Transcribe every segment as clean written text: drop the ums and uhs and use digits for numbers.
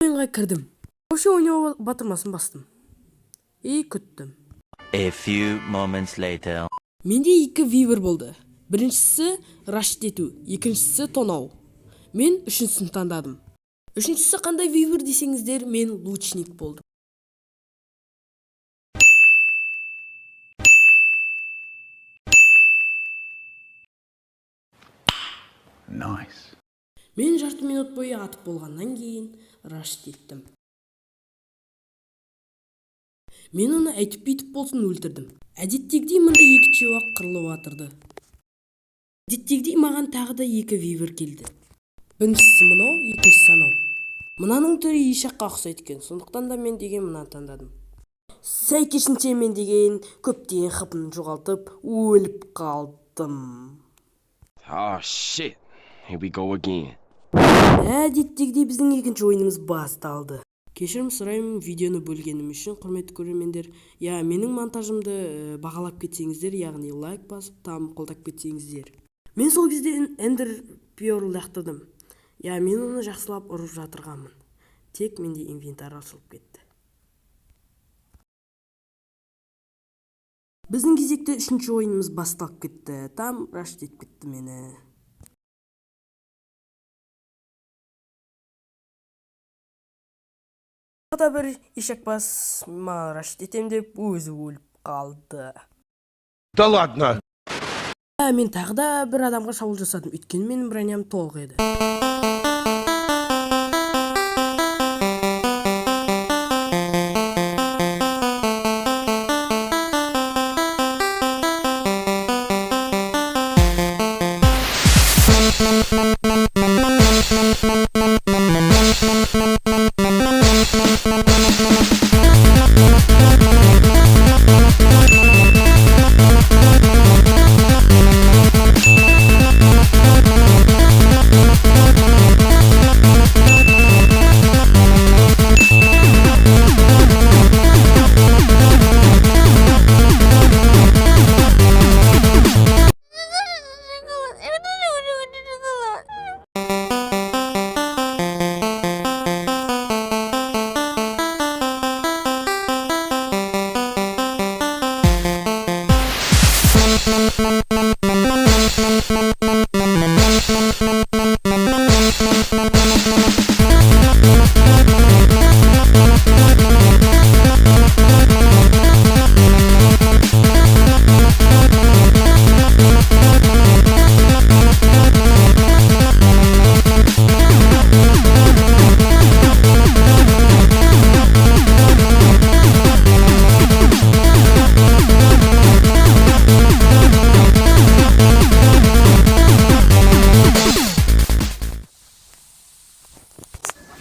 Oyunga kirdim. Ошо ойноо батырмасын бастым. Күттүм. A few moments later. Менде 2 вивер болду. Биринчиси рашт этүү, экинчиси тоноо. Мен үчүнчүсүн тандадым. Үчүнчүсү кандай вивер десеңиздер, мен лучник болдум. Nice. Мен жарты минут бою атып болгандан кийин рашт еттим. Мен оны айтып битип болсун өлтүрдүм. Адеттегидей мында 2 чувак кырылып атырды. Адеттегидей маган тагы да 2 вивер келди. Биринчиси мынау, экинчиси анау. Мынанын түрү ишакка окшойт экен, сондуктан да мен деген мынаны тандадым. Сайкешинче мен деген көптөгөн хпны жогалтып, өлүп калдым. Oh shit. Here we go again. Адеттегидей биздин экинчи оюнубуз башталды. Кеширим сурайм видеону бөлгөнүм үчүн, курметтүү көрөрмөндөр. Менин монтажымды багалап кетсеңиздер, ягни лайк басып, там колдоп кетсеңиздер. Мен сол кезде Эндер Пёрл жактырдым. Мен уну жакшылап уруп жатырганмын. Тек менде инвентарь ачылып кетти. Биздин кезекте 3-чү оюнубуз башталып кетти. Там рашт этип кетти мени. Ада бир ишакбас мага рашт этем деп өзү өлүп калды. Да ладно. Мен тагы да бир адамга шабуул жасадым. Өткөн менин броням толук эди.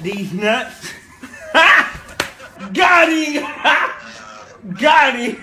These nuts. Got him! Got him!